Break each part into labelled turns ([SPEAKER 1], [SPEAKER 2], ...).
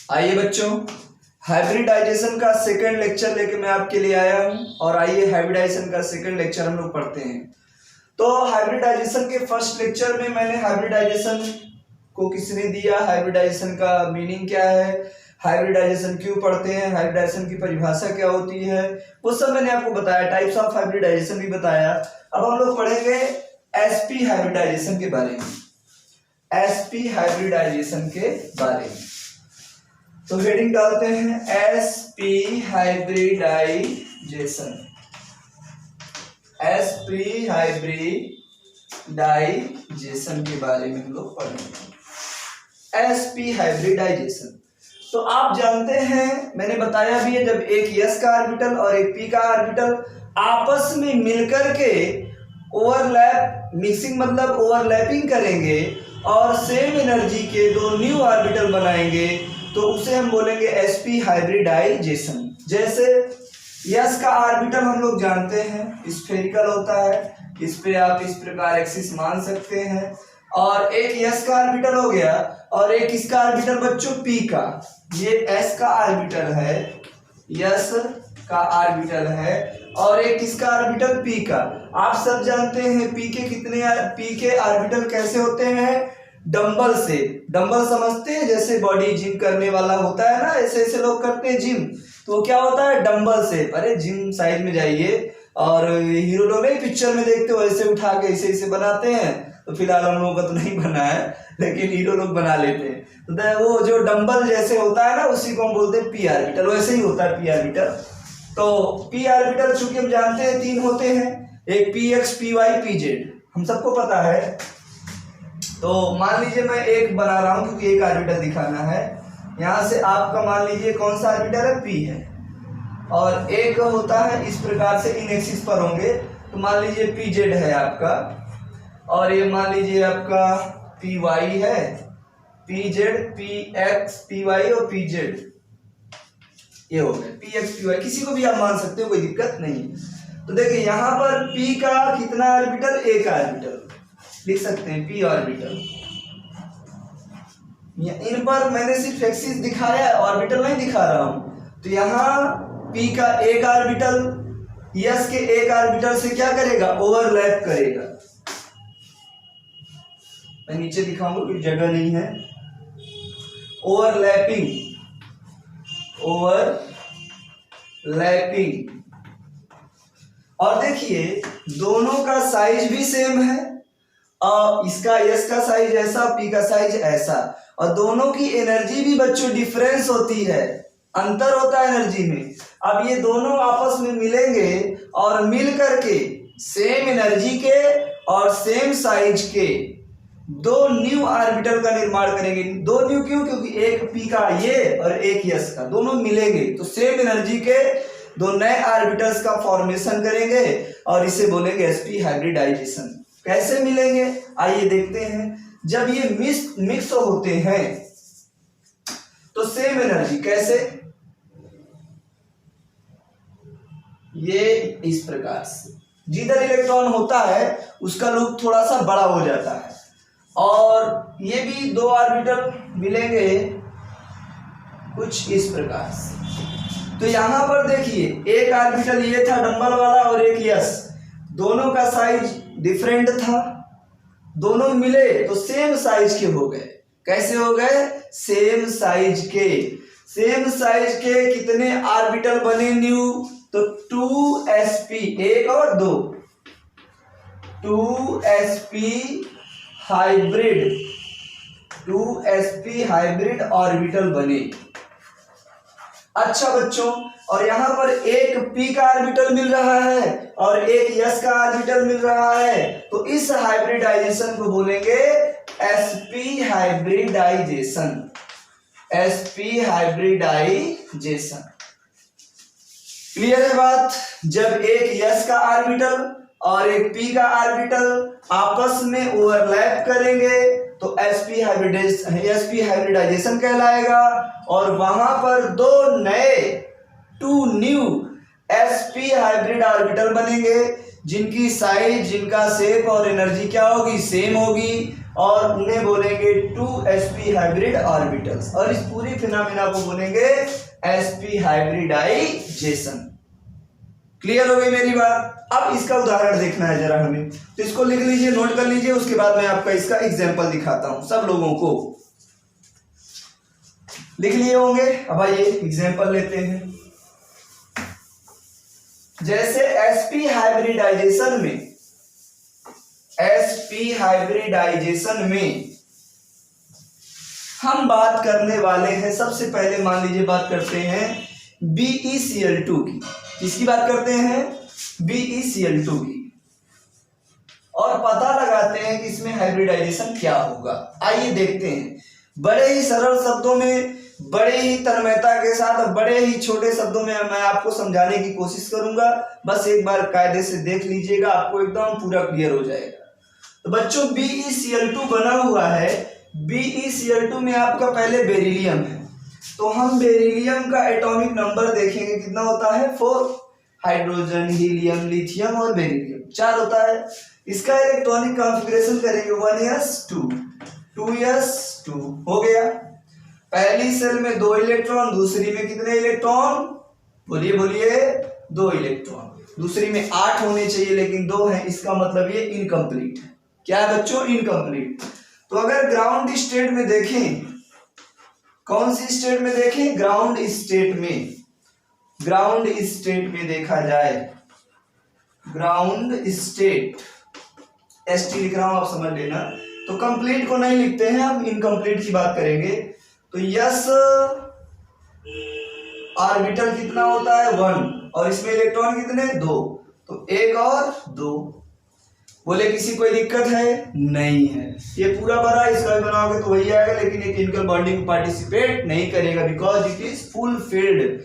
[SPEAKER 1] आइए बच्चों, हाइब्रिडाइजेशन का सेकंड लेक्चर लेके मैं आपके लिए आया हूं और आइए हाइब्रिडाइजेशन का सेकंड लेक्चर हम लोग पढ़ते हैं। तो हाइब्रिडाइजेशन के फर्स्ट लेक्चर में मैंने हाइब्रिडाइजेशन को किसने दिया, हाइब्रिडाइजेशन का मीनिंग क्या है, हाइब्रिडाइजेशन क्यों पढ़ते हैं, हाइब्रिडाइजेशन की परिभाषा क्या होती है, वो सब मैंने आपको बताया। टाइप्स ऑफ हाइब्रिडाइजेशन भी बताया। अब हम लोग पढ़ेंगे एसपी हाइब्रिडाइजेशन के बारे में, एसपी हाइब्रिडाइजेशन के बारे में। तो हेडिंग डालते हैं एसपी हाइब्रिडाइजेशन, एसपी हाइब्रिडाइजेशन के बारे में हम लोग पढ़ेंगे। एसपी हाइब्रिडाइजेशन तो आप जानते हैं, मैंने बताया भी है, जब एक एस का ऑर्बिटल और एक पी का ऑर्बिटल आपस में मिलकर के ओवरलैप, मिक्सिंग मतलब ओवरलैपिंग करेंगे और सेम एनर्जी के दो न्यू ऑर्बिटल बनाएंगे, तो उसे हम बोलेंगे एसपी हाइब्रिडाइजेशन। जैसे यस का ऑर्बिटल हम लोग जानते हैं स्फेरिकल होता है, इस पे आप इस प्रकार एक्सिस मान सकते हैं, और एक यस का ऑर्बिटल हो गया और एक इसका ऑर्बिटल बच्चों पी का, ये एस का ऑर्बिटल है, यस का ऑर्बिटल है, और एक इसका ऑर्बिटल पी का। आप सब जानते हैं पी के कितने, पी के ऑर्बिटल कैसे होते हैं, डंबल से। डंबल समझते हैं, जैसे बॉडी जिम करने वाला होता है ना, ऐसे ऐसे लोग करते हैं जिम, तो क्या होता है डंबल से। अरे जिम साइड में जाइए और हीरो लोग नहीं पिक्चर में देखते हो ऐसे उठा के ऐसे ऐसे बनाते हैं, तो फिलहाल हम लोगों का तो नहीं बना है लेकिन हीरो लोग बना लेते हैं। तो वो जो डंबल जैसे होता है ना, उसी को हम बोलते हैं पी ऑर्बिटल, वैसे ही होता है पी ऑर्बिटल। तो पी ऑर्बिटल चूंकि हम जानते हैं तीन होते हैं, एक P X, P Y, P Z, हम सबको पता है। तो मान लीजिए मैं एक बना रहा हूं क्योंकि एक ऑर्बिटल दिखाना है। यहां से आपका मान लीजिए कौन सा ऑर्बिटल है, पी है, और एक होता है इस प्रकार से इन एक्सिस पर होंगे, तो मान लीजिए पी जेड है आपका, और ये मान लीजिए आपका पी वाई है, P Z, P X, P Y और पी जेड, ये हो गए पी एक्स, पी वाई, किसी को भी आप मान सकते हो, कोई दिक्कत नहीं। तो देखिए यहाँ पर पी का कितना ऑर्बिटल, एक ऑर्बिटल लिख सकते हैं पी ऑर्बिटल। इन पर मैंने सिर्फ एक्सिस दिखाया है, ऑर्बिटल नहीं दिखा रहा हूं। तो यहाँ पी का एक ऑर्बिटल यस के एक ऑर्बिटल से क्या करेगा, ओवरलैप करेगा। मैं नीचे दिखाऊंगा, कोई जगह नहीं है। ओवरलैपिंग, ओवरलैपिंग, और देखिए दोनों का साइज भी सेम है, और इसका यस का साइज ऐसा, पी का साइज ऐसा, और दोनों की एनर्जी भी बच्चों डिफरेंस होती है, अंतर होता है एनर्जी में। अब ये दोनों आपस में मिलेंगे और मिल करके सेम एनर्जी के और सेम साइज के दो न्यू ऑर्बिटल का निर्माण करेंगे। दो न्यू क्यों, क्योंकि एक पी का ये और एक यस का, दोनों मिलेंगे तो सेम एनर्जी के दो नए ऑर्बिटल्स का फॉर्मेशन करेंगे, और इसे बोलेंगे एसपी हाइब्रिडाइजेशन। कैसे मिलेंगे आइए देखते हैं। जब ये मिक्स होते हैं तो सेम एनर्जी कैसे, ये इस प्रकार से, जिधर इलेक्ट्रॉन होता है उसका लूप थोड़ा सा बड़ा हो जाता है, और ये भी दो ऑर्बिटल मिलेंगे कुछ इस प्रकार से। तो यहां पर देखिए एक ऑर्बिटल ये था डंबल वाला और एक यस, दोनों का साइज डिफरेंट था, दोनों मिले तो सेम साइज के हो गए। कैसे हो गए, सेम साइज के। सेम साइज के कितने ऑर्बिटल बने न्यू, तो 2sp, एक और दो, 2sp hybrid, 2sp hybrid orbital बने। अच्छा बच्चों, और यहां पर एक p का ऑर्बिटल मिल रहा है और एक s का ऑर्बिटल मिल रहा है, तो इस हाइब्रिडाइजेशन को बोलेंगे sp hybridisation, sp hybridisation. Clear है बात। जब एक s का ऑर्बिटल और एक p का ऑर्बिटल आपस में ओवरलैप करेंगे तो sp हाइब्रिडाइजेशन कहलाएगा, और वहां पर दो नए, two new sp hybrid orbital बनेंगे, जिनकी साइज, जिनका शेप और एनर्जी क्या होगी, सेम होगी, और उन्हें बोलेंगे 2sp हाइब्रिड ऑर्बिटल्स, और इस पूरी फिनोमेना को बोलेंगे sp हाइब्रिडाइजेशन। क्लियर हो गई मेरी बात? अब इसका उदाहरण देखना है जरा हमें, तो इसको लिख लीजिए, नोट कर लीजिए, उसके बाद मैं आपका इसका एग्जांपल दिखाता हूं सब लोगों को। लिख लिए होंगे? अब आइए एग्जांपल लेते हैं। जैसे sp हाइब्रिडाइजेशन में हम बात करने वाले हैं, सबसे पहले मान लीजिए बात करते हैं BeCl2 की। किसकी बात करते हैं? BeCl2 की, और पता लगाते हैं कि इसमें हाइब्रिडाइजेशन क्या होगा। आइए देखते हैं, बड़े ही सरल शब्दों में, बड़े ही तन्मयता के साथ, बड़े ही छोटे शब्दों में मैं आपको समझाने की कोशिश करूंगा। बस एक बार कायदे से देख लीजिएगा, आपको एकदम पूरा क्लियर हो जाएगा। तो बच्चों BeCl2 बना हुआ है, BeCl2 में आपका पहले बेरिलियम है, तो हम बेरिलियम का एटॉमिक नंबर देखेंगे कितना होता है, 4। हाइड्रोजन, हीलियम, लिथियम और बेरिलियम 4 होता है। इसका इलेक्ट्रॉनिक कॉन्फ़िगरेशन करेंगे 1s2 2s2 हो गया। पहली सेल में 2 इलेक्ट्रॉन, दूसरी में कितने इलेक्ट्रॉन, बोलिए बोलिए, 2 इलेक्ट्रॉन। दूसरी में 8 होने चाहिए लेकिन 2 है, इसका मतलब ये इनकम्प्लीट है। क्या है बच्चों? इनकम्प्लीट। तो अगर ग्राउंड स्टेट में देखें, कौन सी स्टेट में देखें? ग्राउंड स्टेट में देखा जाए, ग्राउंड स्टेट, ST लिख रहा हूं, आप समझ लेना। तो कंप्लीट को नहीं लिखते हैं, हम इनकम्प्लीट की बात करेंगे। तो यस ऑर्बिटल कितना होता है, 1, और इसमें इलेक्ट्रॉन कितने, 2, तो 1 और 2। बोले किसी कोई दिक्कत है? नहीं है। ये पूरा भरा, इसका भी बनाओगे तो वही आएगा, लेकिन ये केमिकल बॉन्डिंग पार्टिसिपेट नहीं करेगा, because it is full field.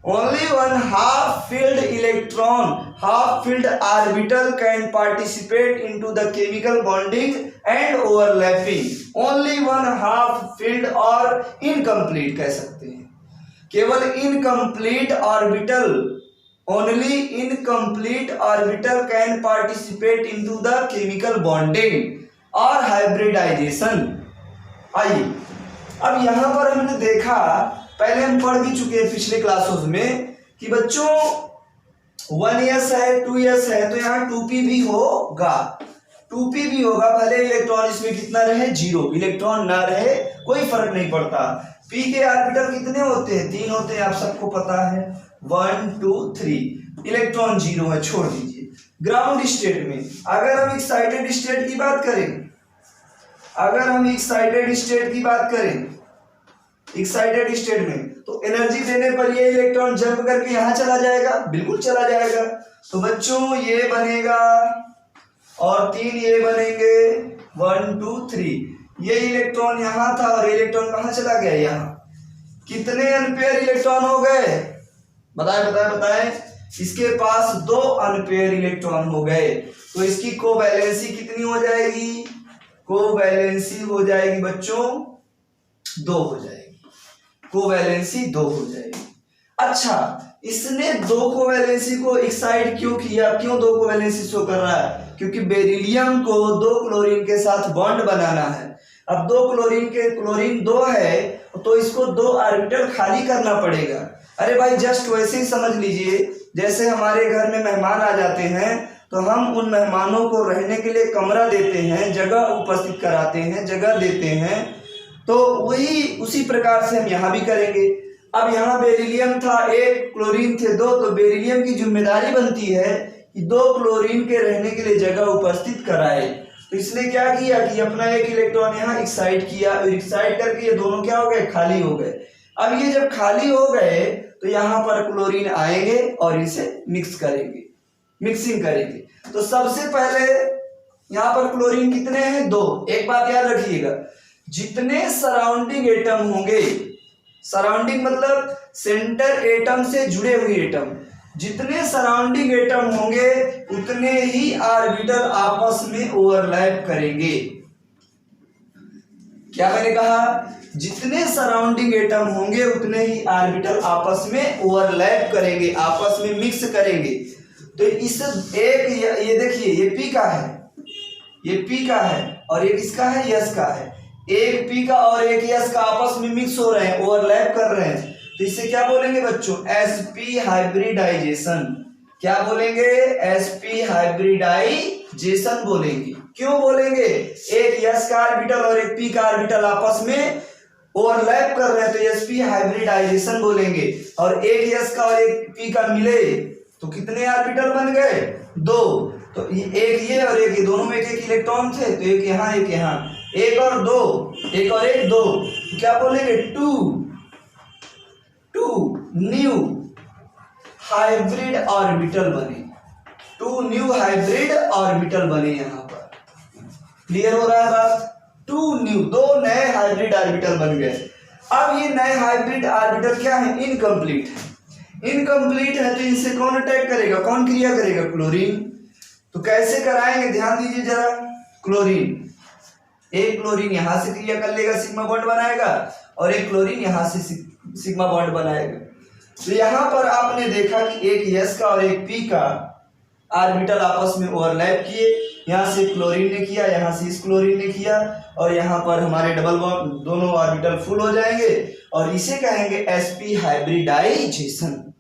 [SPEAKER 1] Only one half filled electron, half filled orbital can participate into the chemical bonding and overlapping. Only one half filled और इनकम्प्लीट कह सकते हैं, केवल incomplete orbital, only incomplete orbital can participate into the chemical bonding or hybridization। आइए, अब यहां पर हमने देखा, पहले हम पढ़ भी चुके हैं पिछले क्लासों में, कि बच्चों 1s है, 2s है, तो यहाँ 2p भी होगा, 2p भी होगा, भले इलेक्ट्रॉन इसमें कितना रहे, 0 इलेक्ट्रॉन ना रहे, कोई फर्क नहीं पड़ता। p के ऑर्बिटल कितने होते हैं? 3 होते हैं, आप सबको पता है, 1 2 3। इलेक्ट्रॉन 0 है, छोड़ दीजिए। ग्राउंड स्टेट में अगर हम एक्साइटेड स्टेट की बात करें, एक्साइटेड स्टेट में, तो एनर्जी देने पर ये इलेक्ट्रॉन जंप करके यहां चला जाएगा, बिल्कुल चला जाएगा। तो बच्चों ये बनेगा और 3 ये बनेंगे, 1 2 3। ये इलेक्ट्रॉन यहां था और इलेक्ट्रॉन कहां चला गया, यहां। कितने एम्पेयर इलेक्ट्रॉन हो गए, बताएं। इसके पास 2 अनपेयर इलेक्ट्रॉन हो गए, तो इसकी कोवैलेंसी कितनी हो जाएगी, कोवैलेंसी हो जाएगी बच्चों 2 हो जाएगी, कोवैलेंसी 2 हो जाएगी। अच्छा, इसने 2 कोवैलेंसी को एक्साइट क्यों किया, क्यों 2 कोवैलेंसी शो कर रहा है? क्योंकि बेरिलियम को 2 क्लोरीन के साथ बॉन्ड बनाना है। अब 2 क्लोरीन 2 है, तो इसको 2 ऑर्बिटल खाली करना पड़ेगा। अरे भाई जस्ट वैसे ही समझ लीजिए, जैसे हमारे घर में मेहमान आ जाते हैं, तो हम उन मेहमानों को रहने के लिए कमरा देते हैं, जगह उपस्थित कराते हैं, जगह देते हैं, तो वही उसी प्रकार से हम यहाँ भी करेंगे। अब यहाँ बेरिलियम था 1, क्लोरीन थे 2, तो बेरिलियम की जिम्मेदारी बनती है कि 2 क्लोरीन के रहने के लिए जगह उपस्थित कराए। तो इसने क्या किया कि अपना 1 इलेक्ट्रॉन यहाँ एक्साइट किया, एक्साइट करके ये दोनों क्या हो गए, खाली हो गए। अब ये जब खाली हो गए तो यहाँ पर क्लोरीन आएंगे और इसे मिक्सिंग करेंगे। तो सबसे पहले यहाँ पर क्लोरीन कितने हैं, 2। एक बात याद रखिएगा, जितने सराउंडिंग एटम होंगे, सराउंडिंग मतलब सेंटर एटम से जुड़े हुए एटम, जितने सराउंडिंग एटम होंगे उतने ही ऑर्बिटल आपस में ओवरलैप करेंगे। क्या मैंने कहा, जितने सराउंडिंग एटम होंगे उतने ही ऑर्बिटल आपस में ओवरलैप करेंगे, आपस में मिक्स करेंगे। तो इस एक, ये देखिए ये पी का है, ये P का है और एक इसका है S का है, एक P का और एक S का आपस में मिक्स हो रहे हैं, ओवरलैप कर रहे हैं, तो इसे क्या बोलेंगे बच्चों? sp hybridisation. क्या बोलेंगे? sp हाइब्रिडाइजेशन बोलेंगे। क्यों बोलेंगे? एक S का ऑर्बिटल और एक P का ऑर्बिटल आपस में ओवरलैप कर रहे हैं तो sp हाइब्रिडाइजेशन बोलेंगे। और एक S का और एक P का मिले तो कितने ऑर्बिटल बन गए? 2। तो एक ये और एक ये, दोनों में एक एक इलेक्ट्रॉन थे, तो एक यहाँ एक यहाँ, एक और दो, एक और एक 2, तो क्या बोलेंगे? 2 न्यू हाइब्रिड ऑर्बिटल बने, 2 न्यू हाइब्रिड ऑर्बिटल बने। यहाँ पर क्लियर हो रहा है बात? 2 न्यू, 2 नए हाइब्रिड ऑर्बिटल बन गए। अब ये नए हाइब्रिड ऑर्बिटल क्या है? इनकम्प्लीट है। इनकम्प्लीट है तो इनसे कौन अटैक करेगा, कौन क्रिया करेगा? क्लोरीन। तो कैसे कराएंगे? ध्यान दीजिए जरा। क्लोरीन, एक क्लोरीन यहां से क्रिया कर लेगा, सिग्मा बॉन्ड बनाएगा, और एक क्लोरीन यहां से सिग्मा बॉन्ड बनाएगा। तो यहां पर आपने देखा कि एक S का और एक P का ऑर्बिटल आपस में ओवरलैप किए, यहाँ से क्लोरीन ने किया, यहाँ से इस क्लोरीन ने किया, और यहाँ पर हमारे डबल बॉन्ड दोनों ऑर्बिटल फुल हो जाएंगे, और इसे कहेंगे sp हाइब्रिडाइजेशन।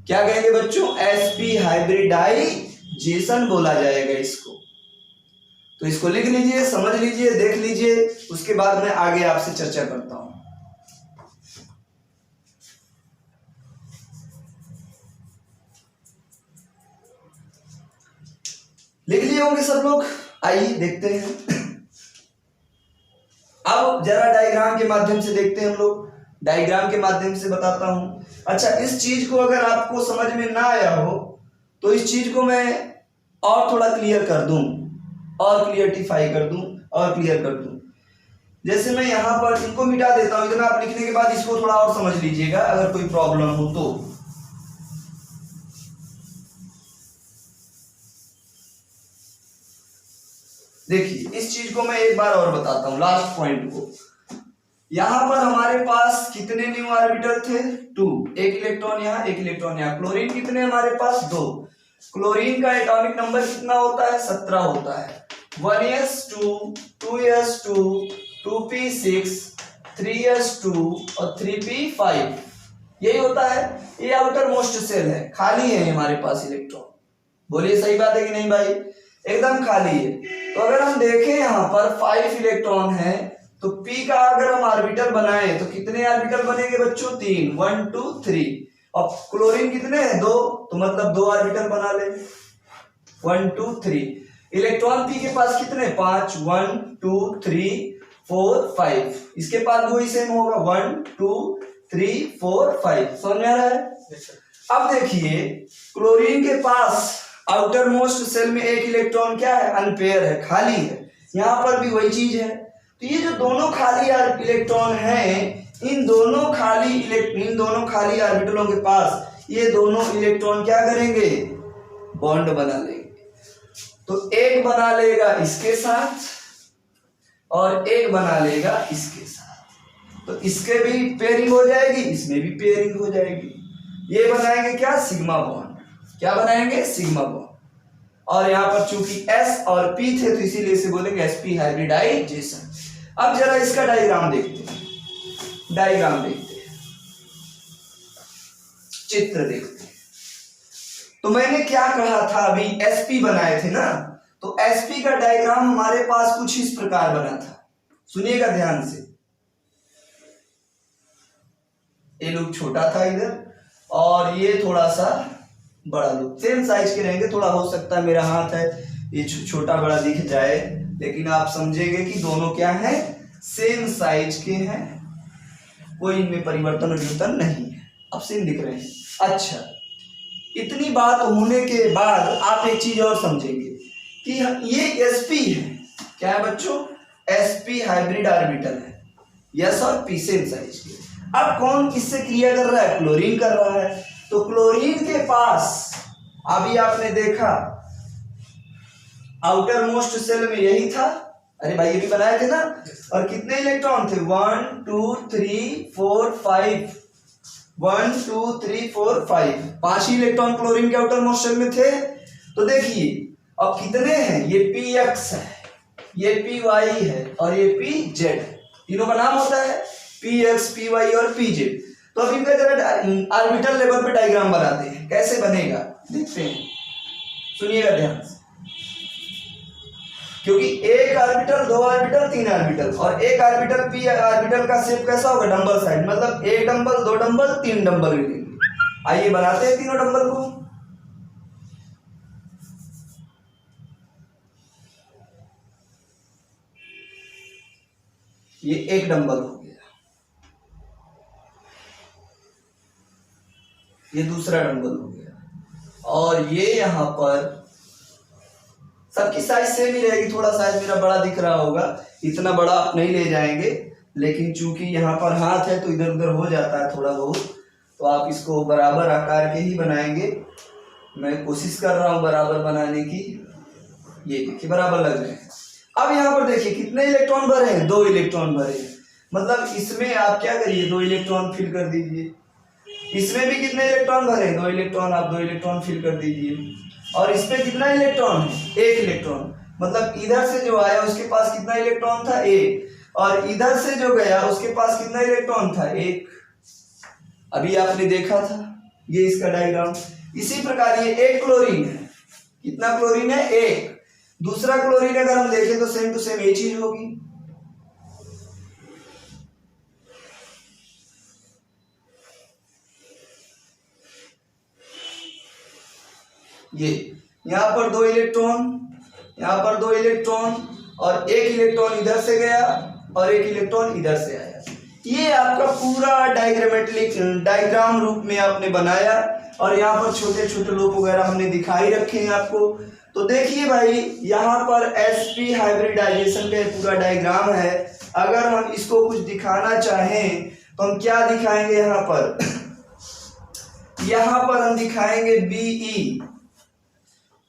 [SPEAKER 1] क्या कहेंगे बच्चों? sp हाइब्रिडाइजेशन बोला जाएगा इसको। तो इसको लिख लीजिए, समझ लीजिए, देख लीजिए, उसके बाद मैं आगे आपसे चर्चा करता हूं। लिख लिए होंगे सब लोग? आइए देखते हैं। अब जरा डायग्राम के माध्यम से देखते हैं हम लोग, डायग्राम के माध्यम से बताता हूं। अच्छा, इस चीज को अगर आपको समझ में ना आया हो तो इस चीज को मैं और थोड़ा क्लियर कर दूं, और क्लियरिफाई कर दूं, और क्लियर कर दूं। जैसे मैं यहां पर इनको मिटा देता हूं, इतना आप लिखने के बाद इसको थोड़ा और समझ लीजिएगा अगर कोई प्रॉब्लम हो तो। देखिए, इस चीज को मैं एक बार और बताता हूं, लास्ट पॉइंट को। यहां पर हमारे पास कितने न्यू ऑर्बिटल थे? 2, एक इलेक्ट्रॉन यहाँ, एक इलेक्ट्रॉन यहाँ। क्लोरीन कितने हमारे पास? 2। क्लोरीन का एटॉमिक नंबर कितना होता है? 17 होता है। 1s2, 2s2, 2p6, 3s2 और 3p5, यही होता है। ये आउटर मोस्ट सेल है, खाली है हमारे पास इलेक्ट्रॉन। बोलिए सही बात है कि नहीं भाई? एकदम खाली है। तो अगर हम देखें यहाँ पर 5 इलेक्ट्रॉन है, तो P का अगर हम ऑर्बिटल बनाए तो कितने ऑर्बिटल बनेंगे बच्चों? 3, 1 2 3। और क्लोरीन कितने हैं? 2, तो मतलब 2 ऑर्बिटल बना ले, 1 2 3। इलेक्ट्रॉन P के पास कितने? 5, 1 2 3 4 5। इसके पास वही सेम होगा, 1 2 3 4 5। समझ में आ रहा है? अब देखिए, क्लोरीन के पास आउटर मोस्ट सेल में एक इलेक्ट्रॉन क्या है? अनपेयर है, खाली है। यहां पर भी वही चीज है। तो ये जो दोनों खाली इलेक्ट्रॉन हैं, इन दोनों खाली ऑर्बिटलों के पास ये दोनों इलेक्ट्रॉन क्या करेंगे? बॉन्ड बना लेंगे। तो एक बना लेगा इसके साथ और एक बना लेगा इसके साथ, तो इसके भी पेयरिंग हो जाएगी, इसमें भी पेयरिंग हो जाएगी। ये बनाएंगे क्या? Sigma bond. क्या बनाएंगे? Sigma bond. और यहां पर चूंकि S और P थे तो इसीलिए इसे बोलेंगे sp हाइब्रिडाइजेशन। अब जरा इसका डायग्राम देखते हैं, चित्र देखते हैं। तो मैंने क्या कहा था अभी? sp बनाए थे ना, तो sp का डायग्राम हमारे पास कुछ इस प्रकार बना था। सुनिएगा ध्यान से। ये लूप छोटा था इधर, और ये थोड़ा सा बड़ा लूप, सेम साइज के रहेंगे। थोड़ा हो सकता है मेरा हाथ है ये छोटा बड़ा दिख जाए, लेकिन आप समझेंगे कि दोनों क्या है? सेम साइज के हैं, कोई इनमें परिवर्तन नहीं है। अब सेम दिख रहे हैं। अच्छा, इतनी बात होने के बाद आप एक चीज और समझेंगे कि ये sp है। क्या है बच्चों? sp हाइब्रिड ऑर्बिटल है, s और p सेम साइज के। अब कौन किससे क्रिया कर रहा है? क्लोरीन कर रहा है। तो क्लोरीन के पास अभी आपने देखा आउटर मोस्ट सेल में यही था। अरे भाई, ये भी बनाए थे ना। और कितने इलेक्ट्रॉन थे? 1 2 3 4 5। 1 2 3 4 5, 5 ही इलेक्ट्रॉन क्लोरीन के आउटर मोस्ट सेल में थे। तो देखिए, और कितने हैं, ये px है, ये py है और ये pz है, तीनों का नाम होता है px, py और pz। तो अब इनका जरा ऑर्बिटल लेवल पे डायग्राम बनाते हैं, कैसे बनेगा देखते हैं, सुनिएगा ध्यान से। क्योंकि एक ऑर्बिटल, दो ऑर्बिटल, तीन ऑर्बिटल, और एक ऑर्बिटल पी ऑर्बिटल का शेप कैसा होगा, डंबल साइड, मतलब एक डंबल, दो डंबल, तीन डंबल मिलेंगे। आइए बनाते हैं तीनों डंबल को। ये एक डंबल हो गया, ये दूसरा डंबल हो गया, और ये यहां पर सबकी साइज सेम ही रहेगी। थोड़ा साइज मेरा बड़ा दिख रहा होगा, इतना बड़ा आप नहीं ले जाएंगे, लेकिन चूंकि यहाँ पर हाथ है तो इधर उधर हो जाता है थोड़ा बहुत, तो आप इसको बराबर आकार के ही बनाएंगे। मैं कोशिश कर रहा हूँ बराबर बनाने की, ये देखिए बराबर लग रहे हैं। अब यहाँ पर देखिए कितने इलेक्ट्रॉन भरे हैं, दो इलेक्ट्रॉन भरे हैं, मतलब इसमें आप क्या करिए, दो इलेक्ट्रॉन फिल कर दीजिए। इसमें भी कितने इलेक्ट्रॉन भरे हैं, दो इलेक्ट्रॉन, आप दो इलेक्ट्रॉन फिल कर दीजिए। और इसमें कितना इलेक्ट्रॉन है, एक इलेक्ट्रॉन, मतलब इधर से जो आया उसके पास कितना इलेक्ट्रॉन था, एक, और इधर से जो गया उसके पास कितना इलेक्ट्रॉन था, एक। अभी आपने देखा था, ये इसका डायग्राम। इसी प्रकार ये एक क्लोरीन है, कितना क्लोरीन है, एक। दूसरा क्लोरीन अगर हम देखें तो सेम टू सेम ये चीज होगी। ये यहाँ पर दो इलेक्ट्रॉन, यहाँ पर दो इलेक्ट्रॉन, और एक इलेक्ट्रॉन इधर से गया और एक इलेक्ट्रॉन इधर से आया। ये आपका पूरा डायग्रामेटिक डायग्राम रूप में आपने बनाया, और यहाँ पर छोटे छोटे लूप वगैरह हमने दिखाई रखे हैं आपको। तो देखिए भाई, यहाँ पर sp हाइब्रिडाइजेशन का पूरा डायग्राम है। अगर हम इसको कुछ दिखाना चाहें तो हम क्या दिखाएंगे, यहाँ पर हम दिखाएंगे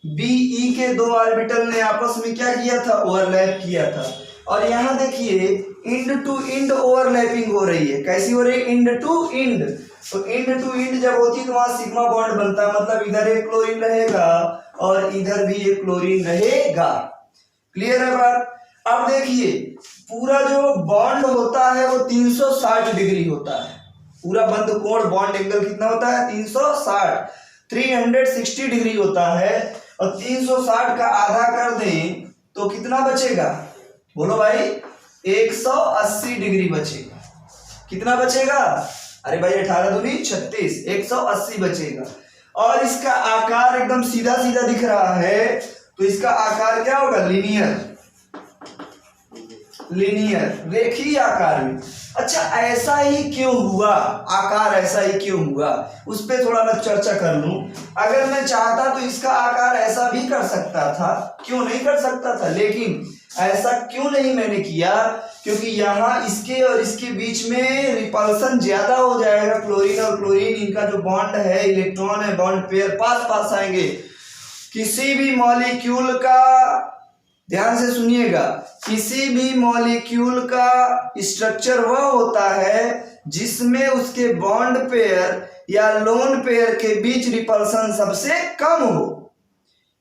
[SPEAKER 1] BE के दो ऑर्बिटल ने आपस में क्या किया था, ओवरलैप किया था। और यहाँ देखिए इंड टू इंड ओवरलैपिंग हो रही है, कैसी हो रही है, इंड टू इंड। तो इंड टू इंड जब होती है तो वहां सिग्मा बॉन्ड बनता है, मतलब इधर एक क्लोरीन रहेगा और इधर भी एक क्लोरीन रहेगा। क्लियर है बात। अब देखिए पूरा जो बॉन्ड होता है वो 360 डिग्री होता है, पूरा बंद कोण बॉन्ड एंगल कितना होता है, 360 डिग्री होता है। और 360 का आधा कर दें तो कितना बचेगा, बोलो भाई, 180 डिग्री बचेगा। कितना बचेगा, अरे भाई 18 दूनी 36, 180 बचेगा। और इसका आकार एकदम सीधा सीधा दिख रहा है, तो इसका आकार क्या होगा, लीनियर रेखीय आकार में। अच्छा ऐसा ही क्यों हुआ, आकार ऐसा ही क्यों हुआ, उस पर थोड़ा मैं चर्चा कर लूं। अगर मैं चाहता तो इसका आकार ऐसा भी कर सकता था, क्यों नहीं कर सकता था, लेकिन ऐसा क्यों नहीं मैंने किया, क्योंकि यहाँ इसके और इसके बीच में रिपल्सन ज्यादा हो जाएगा। क्लोरीन और क्लोरीन इनका जो बॉन्ड है, इलेक्ट्रॉन है, बॉन्ड पेयर पास पास आएंगे। किसी भी मॉलिक्यूल का, ध्यान से सुनिएगा, किसी भी मॉलिक्यूल का स्ट्रक्चर वह होता है जिसमें उसके बॉन्ड पेयर या लोन पेयर के बीच रिपल्सन सबसे कम हो।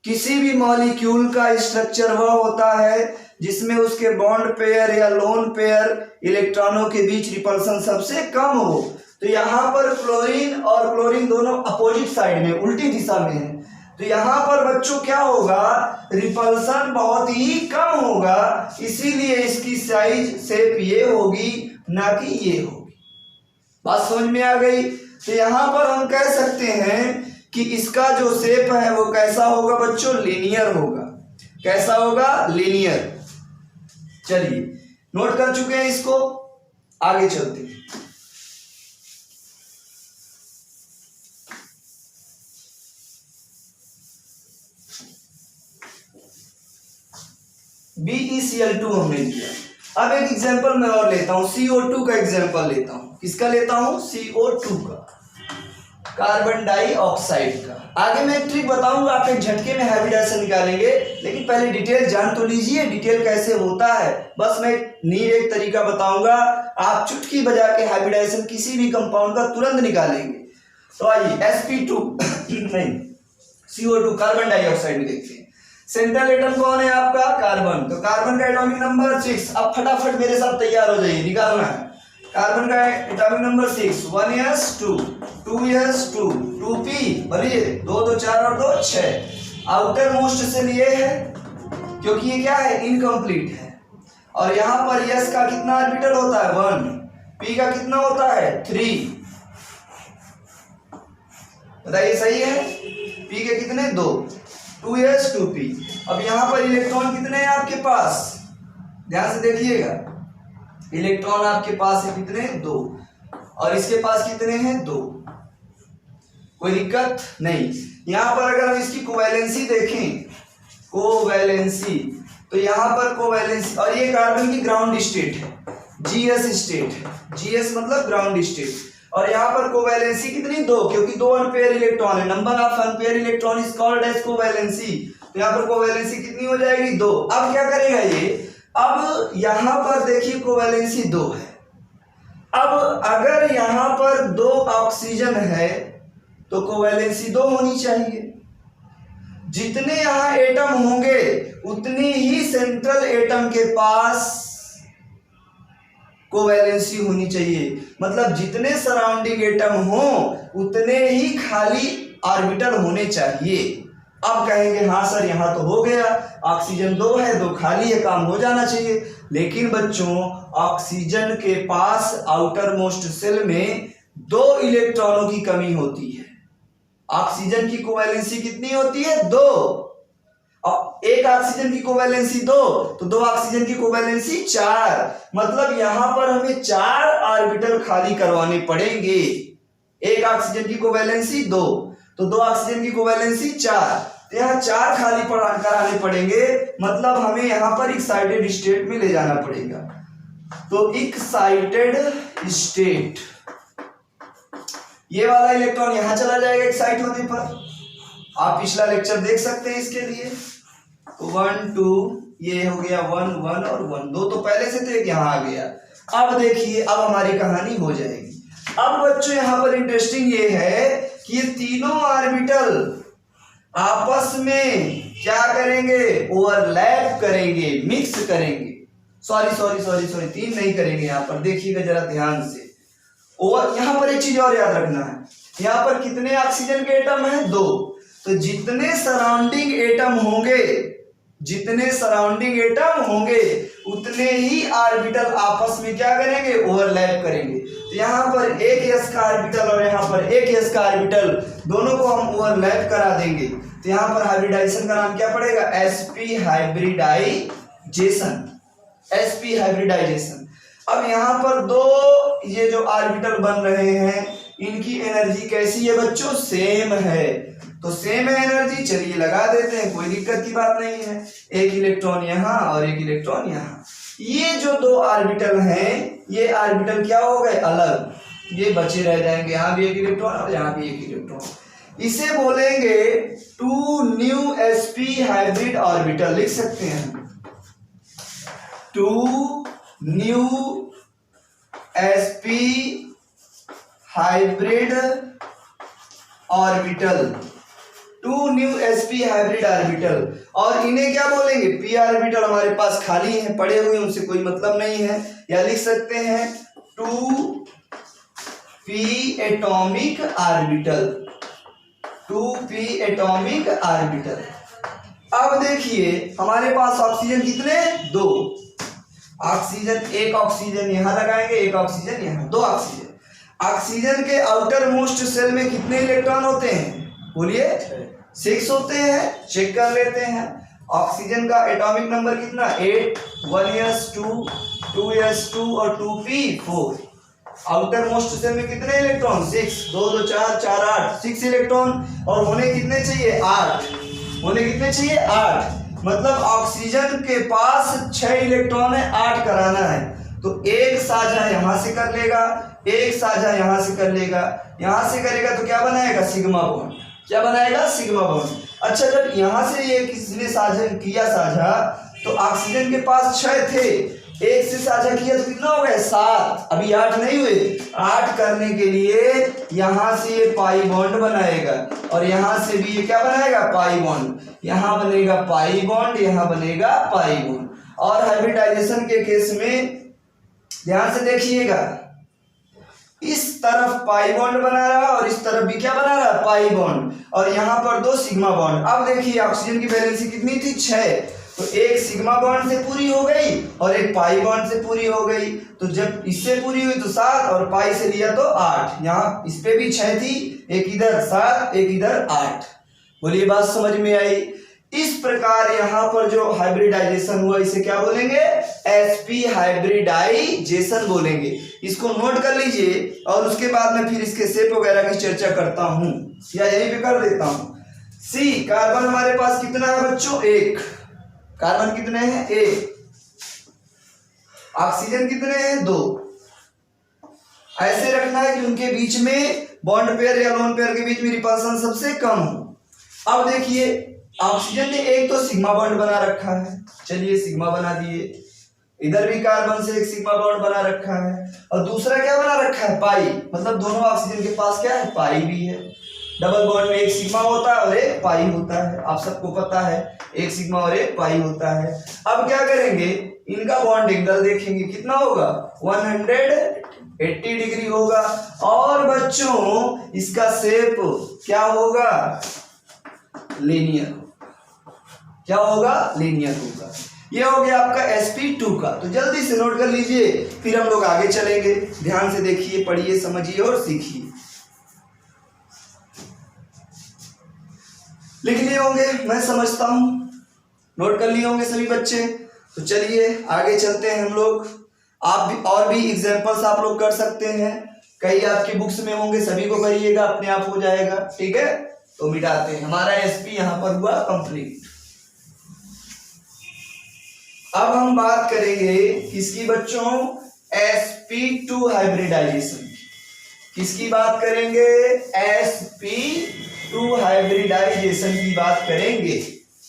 [SPEAKER 1] किसी भी मॉलिक्यूल का स्ट्रक्चर वह होता है जिसमें उसके बॉन्ड पेयर या लोन पेयर इलेक्ट्रॉनों के बीच रिपल्सन सबसे कम हो। तो यहाँ पर क्लोरीन और क्लोरीन दोनों अपोजिट साइड में, उल्टी दिशा में है, तो यहाँ पर बच्चों क्या होगा, रिपल्सन बहुत ही कम होगा, इसीलिए इसकी साइज शेप ये होगी ना कि ये होगी। बात समझ में आ गई। तो यहाँ पर हम कह सकते हैं कि इसका जो शेप है वो कैसा होगा बच्चों, लीनियर होगा। कैसा होगा, लीनियर। चलिए नोट कर चुके हैं इसको, आगे चलते हैं। BeCl2 हमने लिया। अब एक एग्जांपल मैं और लेता हूं, CO2 का एग्जांपल लेता हूं। किसका लेता हूं, CO2 का, कार्बन डाइऑक्साइड का। आगे मैं एक ट्रिक बताऊंगा, आप एक झटके में हाइब्रिडाइजेशन निकालेंगे, लेकिन पहले डिटेल जान तो लीजिए, डिटेल कैसे होता है। बस मैं एक तरीका बताऊंगा, आप चुटकी बजा के हाइब्रिडाइजेशन किसी भी कंपाउंड का तुरंत निकालेंगे। तो आइए sp2 नहीं CO2 कार्बन डाइऑक्साइड में देखते हैं। सेंट्रल एटम कौन है आपका? कार्बन। तो कार्बन का एटॉमिक नंबर 6। अब फटाफट मेरे साथ तैयार हो जाइए, निकालना है। कार्बन का atomic number 6, 1s2, 2s2, 2p, बोलिए 2 2 4 और 2 6। आउटर मोस्ट से लिए है क्योंकि ये क्या है? इनकम्प्लीट है। और यहां पर s का कितना ऑर्बिटल होता है? 1, p का कितना होता है? 3। बताइए सही है? p के कितने? 2, 2s 2p। अब यहां पर इलेक्ट्रॉन कितने हैं आपके पास? ध्यान से देखिएगा, इलेक्ट्रॉन आपके पास है कितने? 2। और इसके पास कितने हैं? 2। कोई दिक्कत नहीं। यहां पर अगर हम इसकी कोवैलेंसी देखें, कोवैलेंसी, तो यहां पर कोवैलेंसी, और ये कार्बन की ग्राउंड स्टेट है, GS स्टेट है, GS मतलब ग्राउंड स्टेट। और यहाँ पर कोवैलेंसी कितनी? 2, क्योंकि 2 अनपेयर इलेक्ट्रॉन है। Number of unpair electron is called as covalency. तो यहाँ पर कोवैलेंसी कितनी हो जाएगी? 2। अब क्या करेगा ये? अब यहाँ पर देखिए कोवैलेंसी 2 है। अब अगर यहाँ पर 2 ऑक्सीजन है तो कोवैलेंसी 2 होनी चाहिए। जितने यहाँ एटम होंगे उतनी ही सेंट्रल एटम के पास कोवैलेंसी होनी चाहिए। मतलब जितने सराउंडिंग एटम हो उतने ही खाली ऑर्बिटल होने चाहिए। अब कहेंगे हाँ सर यहाँ तो हो गया, ऑक्सीजन 2 है, 2 खाली है, काम हो जाना चाहिए। लेकिन बच्चों, ऑक्सीजन के पास आउटर मोस्ट सेल में 2 इलेक्ट्रॉनों की कमी होती है। ऑक्सीजन की कोवैलेंसी कितनी होती है? 2। अब एक ऑक्सीजन की कोवैलेंसी 2, तो 2 ऑक्सीजन की कोवैलेंसी 4। मतलब यहां पर हमें 4 ऑर्बिटल खाली करवाने पड़ेंगे। एक ऑक्सीजन की कोवैलेंसी 2, तो 2 ऑक्सीजन की कोवैलेंसी 4, तो यहाँ 4 खाली कराने पड़ेंगे। मतलब हमें यहां पर एक्साइटेड स्टेट में ले जाना पड़ेगा। तो एक्साइटेड स्टेट, ये वाला इलेक्ट्रॉन यहां चला जाएगा एक्साइट होने पर। आप पिछला लेक्चर देख सकते हैं इसके लिए। 1 2, ये हो गया 1 1 और 1, 2 तो पहले से थे, यहाँ आ गया। अब देखिए, अब हमारी कहानी हो जाएगी। अब बच्चों यहाँ पर इंटरेस्टिंग ये है कि ये तीनों ऑर्बिटल आपस में क्या करेंगे? ओवरलैप करेंगे, मिक्स करेंगे। सॉरी 3 नहीं करेंगे। यहाँ पर देखिएगा जरा ध्यान से। और यहाँ पर एक चीज और याद रखना है, यहाँ पर कितने ऑक्सीजन के एटम है? 2। तो जितने सराउंडिंग एटम होंगे उतने ही ऑर्बिटल आपस में क्या करेंगे? ओवरलैप करेंगे। तो यहाँ पर एक s का ऑर्बिटल और यहाँ पर एक s का ऑर्बिटल, दोनों को हम ओवरलैप करा देंगे। तो यहाँ पर हाइब्रिडाइजेशन का नाम क्या पड़ेगा? sp hybridisation, sp hybridisation. अब यहाँ पर 2 ये जो ऑर्बिटल बन रहे हैं, इनकी एनर्जी कैसी है बच्चों? सेम है। तो सेम है एनर्जी, चलिए लगा देते हैं, कोई दिक्कत की बात नहीं है। एक इलेक्ट्रॉन यहाँ और एक इलेक्ट्रॉन यहाँ। ये जो 2 ऑर्बिटल हैं, ये ऑर्बिटल क्या हो गए? अलग। ये बचे रह जाएंगे, यहाँ भी एक इलेक्ट्रॉन और यहाँ भी एक इलेक्ट्रॉन। इसे बोलेंगे 2 न्यू sp हाइब्रिड ऑर्बिटल। लिख सकते हैं 2 new sp hybrid orbital, 2 new sp hybrid orbital. और इन्हें क्या बोलेंगे? p ऑर्बिटल हमारे पास खाली हैं, पड़े हुए, उनसे कोई मतलब नहीं है। या लिख सकते हैं 2p atomic orbital, 2p atomic orbital. अब देखिए हमारे पास ऑक्सीजन कितने? 2 ऑक्सीजन। एक ऑक्सीजन यहां लगाएंगे, एक ऑक्सीजन यहां, 2 ऑक्सीजन। ऑक्सीजन के आउटर मोस्ट सेल में कितने इलेक्ट्रॉन होते हैं? बोलिए 6 होते हैं। चेक कर लेते हैं। ऑक्सीजन का एटॉमिक नंबर कितना? 8, 1s2, 2s2 और 2p4। आउटर मोस्ट सेल में कितने इलेक्ट्रॉन? 6, 2 2 4 4 8, 6 इलेक्ट्रॉन। और होने कितने चाहिए? 8। होने कितने चाहिए? 8। मतलब ऑक्सीजन के पास 6 इलेक्ट्रॉन है, 8 कराना है। तो एक साझा यहां से कर लेगा, एक साझा यहां से कर लेगा, यहां से करेगा तो क्या बनाएगा? Sigma bond. क्या बनाएगा? Sigma bond. अच्छा, जब यहां से ये किसने साझा किया साझा, तो ऑक्सीजन के पास 6 थे, एक से साझा किया तो कितना हो गया 7, अभी 8 नहीं हुए। 8 करने के लिए यहां से ये पाई बॉन्ड बनाएगा और यहां से भी ये क्या बनाएगा पाई बॉन्ड, यहां बनेगा पाई बॉन्ड, यहां बनेगा पाई बॉन्ड। और हाइब्रिडाइजेशन के केस में ध्यान से देखिएगा, इस तरफ पाई बॉन्ड बना रहा और इस तरफ भी क्या बना रहा पाई बॉन्ड, और यहां पर 2 सिग्मा बॉन्ड। अब देखिए ऑक्सीजन की वैलेंसी कितनी थी 6, तो एक सिग्मा बॉन्ड से पूरी हो गई और एक पाई बॉन्ड से पूरी हो गई। तो जब इससे पूरी हुई तो 7 और पाई से लिया तो 8, यहाँ इस पे भी 6 थी, एक इधर 7 एक इधर 8। बोलिए बात समझ में आई। इस प्रकार यहाँ पर जो हाइब्रिडाइजेशन हुआ इसे क्या बोलेंगे sp हाइब्रिडाइजेशन बोलेंगे। इसको नोट कर लीजिए और उसके बाद में फिर इसके शेप वगैरह की चर्चा करता हूं या यहीं पे कर देता हूं। सी कार्बन हमारे पास कितना है बच्चों 1, कार्बन कितने हैं 1, ऑक्सीजन कितने हैं 2। ऐसे रखना है कि उनके बीच में बॉन्ड पेयर या लोन पेयर के बीच में रिपल्सन सबसे कम हो। अब देखिए ऑक्सीजन ने एक तो सिग्मा बॉन्ड बना रखा है, चलिए सिग्मा बना दिए, इधर भी कार्बन से एक सिग्मा बॉन्ड बना रखा है और दूसरा क्या बना रखा है पाई, मतलब दोनों ऑक्सीजन के पास क्या है पाई भी है। डबल बॉन्ड में एक सिग्मा होता है और एक पाई होता है, आप सबको पता है एक सिग्मा और एक पाई होता है। अब क्या करेंगे इनका बॉन्ड एंगल देखेंगे कितना होगा 180 डिग्री होगा और बच्चों इसका शेप क्या होगा लीनियर, क्या होगा लीनियर होगा। ये हो गया आपका sp2 का, तो जल्दी से नोट कर लीजिए फिर हम लोग आगे चलेंगे। ध्यान से देखिए पढ़िए समझिए और सीखिए। लिख लिए होंगे मैं समझता हूं, नोट कर लिए होंगे सभी बच्चे। तो चलिए आगे चलते हैं हम लोग। आप भी और भी एग्जांपल्स आप लोग कर सकते हैं, कई आपकी बुक्स में होंगे, सभी को करिएगा अपने आप हो जाएगा, ठीक है। तो मिटाते हैं, हमारा sp यहां पर हुआ कंप्लीट। अब हम बात करेंगे किसकी बच्चों sp2 हाइब्रिडाइजेशन, किसकी बात करेंगे sp2 हाइब्रिडाइजेशन की बात करेंगे।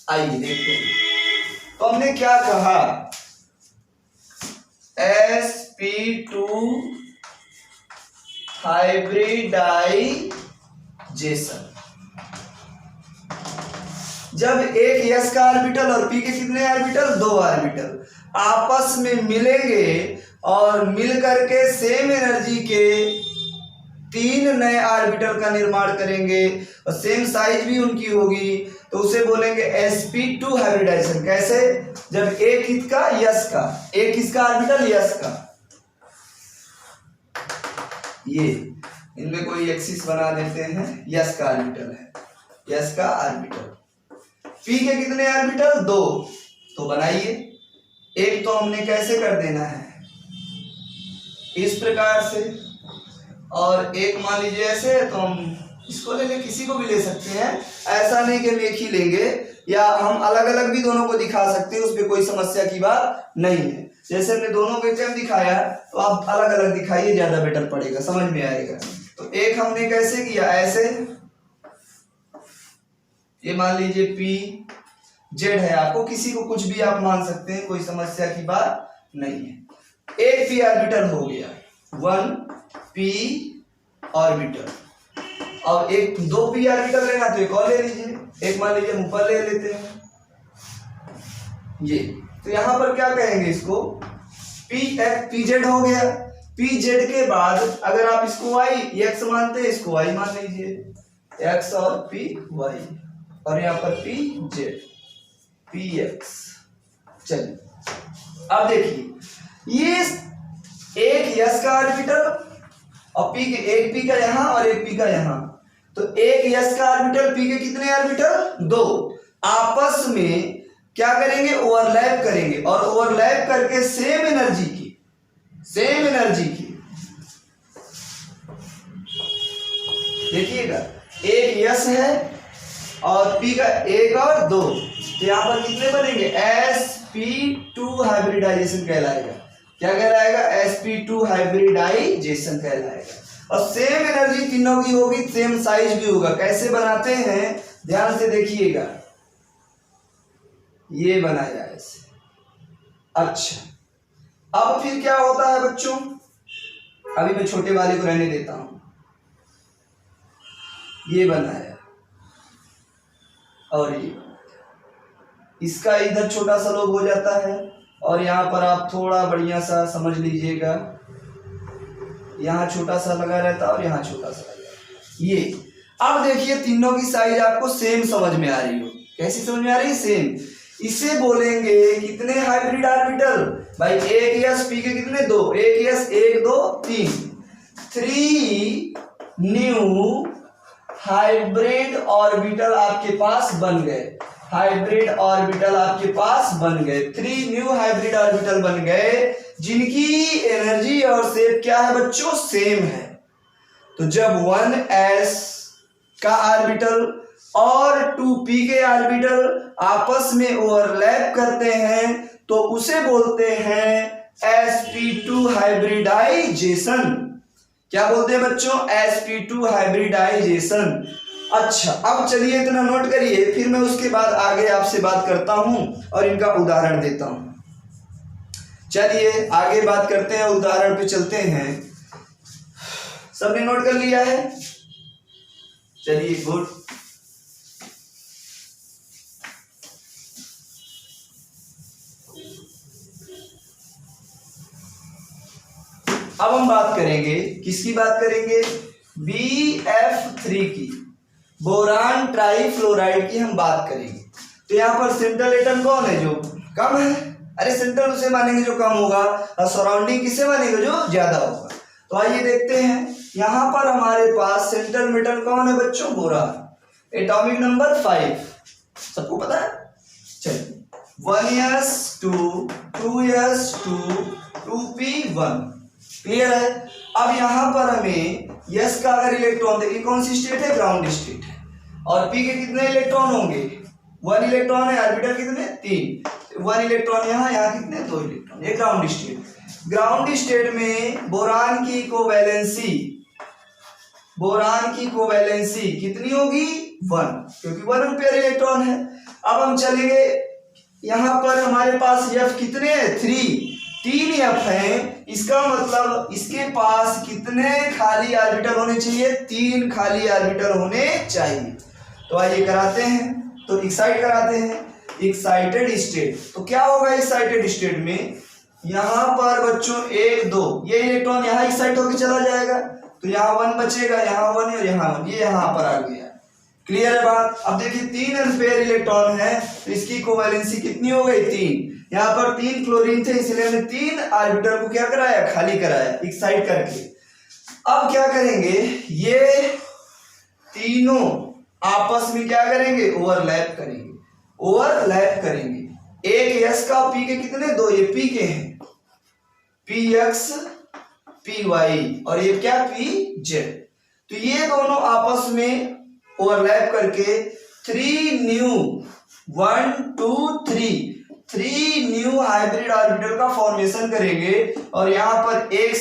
[SPEAKER 1] आइए देखते हैं। तो हमने क्या कहा sp2 हाइब्रिडाइजेशन, जब एक s का ऑर्बिटल और p के कितने ऑर्बिटल 2 ऑर्बिटल आपस में मिलेंगे और मिल करके सेम एनर्जी के 3 नए ऑर्बिटल का निर्माण करेंगे और सेम साइज भी उनकी होगी, तो उसे बोलेंगे sp2 हाइब्रिडाइजेशन। कैसे, जब एक इसका यस का एक इसका ऑर्बिटल यस का, ये इनमें कोई एक्सिस बना देते हैं, यस का ऑर्बिटल है, यस का ऑर्बिटल, p के कितने ऑर्बिटल 2, तो बनाइए। एक तो हमने कैसे कर देना है इस प्रकार से, और एक मान लीजिए ऐसे, तो हम इसको ले लें, किसी को भी ले सकते हैं, ऐसा नहीं कि हम एक ही लेंगे, या हम अलग अलग भी दोनों को दिखा सकते हैं, उसमें कोई समस्या की बात नहीं है। जैसे हमने दोनों को एकदम दिखाया तो आप अलग अलग दिखाइए, ज्यादा बेटर पड़ेगा, समझ में आएगा। तो एक हमने कैसे किया ऐसे, ये मान लीजिए p z है, आपको किसी को कुछ भी आप मान सकते हैं, कोई समस्या की बात नहीं है। एक p ऑर्बिटल हो गया 1p ऑर्बिटल, और एक 2p ऑर्बिटल लेना तो एक और ले लीजिए, एक मान लीजिए ऊपर ले लेते हैं ये। तो यहां पर क्या कहेंगे इसको pz हो गया। pz के बाद अगर आप इसको y x मानते हैं, इसको y मान लीजिए, x और py, और यहाँ पर pz px। चलिए अब देखिए, ये एक यस का ऑर्बिटल और p के, एक p का यहां और एक p का यहां, तो एक यस का ऑर्बिटल p के कितने ऑर्बिटल 2, आपस में क्या करेंगे ओवरलैप करेंगे, और ओवरलैप करके सेम एनर्जी की देखिएगा, एक यस है और p का 1 और 2, तो यहां पर कितने बनेंगे sp2 हाइब्रिडाइजेशन कहलाएगा। क्या कहलाएगा sp2 हाइब्रिडाइजेशन कहलाएगा। और सेम एनर्जी तीनों की होगी, सेम साइज भी होगा। कैसे बनाते हैं ध्यान से देखिएगा, ये बनाया ऐसे, अच्छा अब फिर क्या होता है बच्चों, अभी मैं छोटे वाले को रहने देता हूं, ये बनाया और ये इसका इधर छोटा सा लोब हो जाता है और यहाँ पर आप थोड़ा बढ़िया सा समझ लीजिएगा, यहाँ छोटा सा लगा रहता है और यहाँ छोटा सा लगा ये। अब देखिए तीनों की साइज आपको सेम समझ में आ रही हो, कैसी समझ में आ रही है, सेम। इसे बोलेंगे कितने हाइब्रिड ऑर्बिटल भाई, एक यस पी के कितने, दो, एक यस, एक दो तीन, 3 न्यू हाइब्रिड ऑर्बिटल आपके पास बन गए, हाइब्रिड ऑर्बिटल आपके पास बन गए, 3 न्यू हाइब्रिड ऑर्बिटल बन गए जिनकी एनर्जी और शेप क्या है बच्चों, सेम है। तो जब 1s का ऑर्बिटल और 2p के ऑर्बिटल आपस में ओवरलैप करते हैं तो उसे बोलते हैं sp2 हाइब्रिडाइजेशन। क्या बोलते हैं बच्चों, sp2 हाइब्रिडाइजेशन। अच्छा अब चलिए इतना नोट करिए, फिर मैं उसके बाद आगे आपसे बात करता हूं और इनका उदाहरण देता हूं। चलिए आगे बात करते हैं, उदाहरण पे चलते हैं। सबने नोट कर लिया है, चलिए गुड। अब हम बात करेंगे, किसकी बात करेंगे, BF3 की, बोरान ट्राइफ्लोराइड की हम बात करेंगे। तो यहाँ पर सेंट्रल एटम कौन है, जो कम है, अरे सेंट्रल उसे मानेंगे जो कम होगा और सराउंडिंग किसे मानेंगे, जो ज्यादा होगा। तो आइए देखते हैं, यहाँ पर हमारे पास सेंट्रल मेटल कौन है बच्चों, बोरान, एटॉमिक नंबर 5, सबको पता है। चलिए 1s2 2s2 2p1, क्लियर है। अब यहाँ पर हमें यस का अगर इलेक्ट्रॉन देखिए, कौन सी स्टेट है, ग्राउंड स्टेट है, और पी के कितने इलेक्ट्रॉन होंगे, 1 इलेक्ट्रॉन है, ऑर्बिटल कितने, 3, 1 इलेक्ट्रॉन यहाँ कितने, 2 इलेक्ट्रॉन, ये ग्राउंड स्टेट। ग्राउंड स्टेट में बोरान की कोवैलेंसी, बोरान की कोवैलेंसी कितनी होगी, 1, क्योंकि 1 पेयर इलेक्ट्रॉन है। अब हम चलेंगे, यहाँ पर हमारे पास एफ कितने हैं, 3 एफ हैं, इसका मतलब इसके पास कितने खाली ऑर्बिटल होने चाहिए, 3 खाली ऑर्बिटल होने चाहिए। तो आइए कराते हैं, तो एक्साइट कराते हैं, एक्साइटेड स्टेट। तो क्या होगा एक्साइटेड स्टेट में, यहाँ पर बच्चों 1 2 ये इलेक्ट्रॉन यहाँ एक्साइट होकर चला जाएगा, तो यहाँ 1 बचेगा, यहाँ 1 और यहाँ 1, ये यहाँ पर आ गया, क्लियर है बात। अब देखिए 3 एम्पेयर इलेक्ट्रॉन है, तो इसकी कोवैलेंसी कितनी हो गई, 3। यहाँ पर 3 फ्लोरीन थे, इसलिए हमने 3 ऑर्बिटल को क्या कराया, खाली कराया, एक्साइट करके। अब क्या करेंगे, ये तीनों आपस में क्या करेंगे, ओवरलैप करेंगे, ओवरलैप करेंगे। एक यस का पी के कितने, 2, ये पी के हैं, पी एक्स पी वाई, और ये क्या, पी जेड। तो ये दोनों आपस में ओवरलैप करके 3 न्यू 1 2 3 न्यू हाइब्रिड ऑर्बिटल का फॉर्मेशन करेंगे। और यहाँ पर एक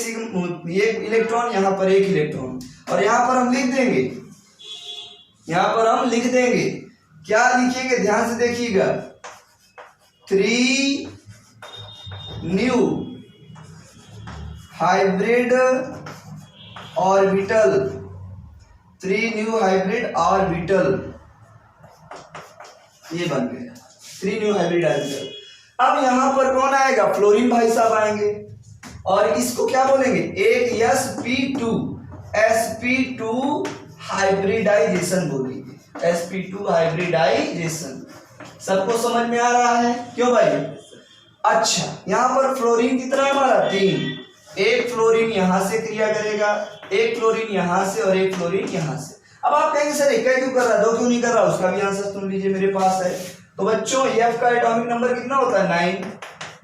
[SPEAKER 1] इलेक्ट्रॉन, यहाँ पर एक इलेक्ट्रॉन, और यहाँ पर हम लिख देंगे, यहाँ पर हम लिख देंगे, क्या लिखेंगे, ध्यान से देखिएगा, 3 new hybrid orbital, 3 new hybrid orbital, ये बन गया 3 न्यू हाइब्रिड ऑर्बिटल। अब यहां पर कौन आएगा, फ्लोरीन भाई साहब आएंगे, और इसको क्या बोलेंगे, एक sp2 हाइब्रिडाइजेशन बोलेंगे, sp2 हाइब्रिडाइजेशन। सबको समझ में आ रहा है, क्यों भाई। अच्छा यहाँ पर फ्लोरीन कितना है हमारा, 3, एक फ्लोरीन यहां से क्रिया करेगा, एक फ्लोरीन यहां से और एक फ्लोरीन यहां से। अब आप कहेंगे सर एक क्यों कर रहा है, 2 क्यों नहीं कर रहा, उसका भी आंसर सुन लीजिए, मेरे पास है। तो बच्चों एफ का एटॉमिक नंबर कितना होता है, 9,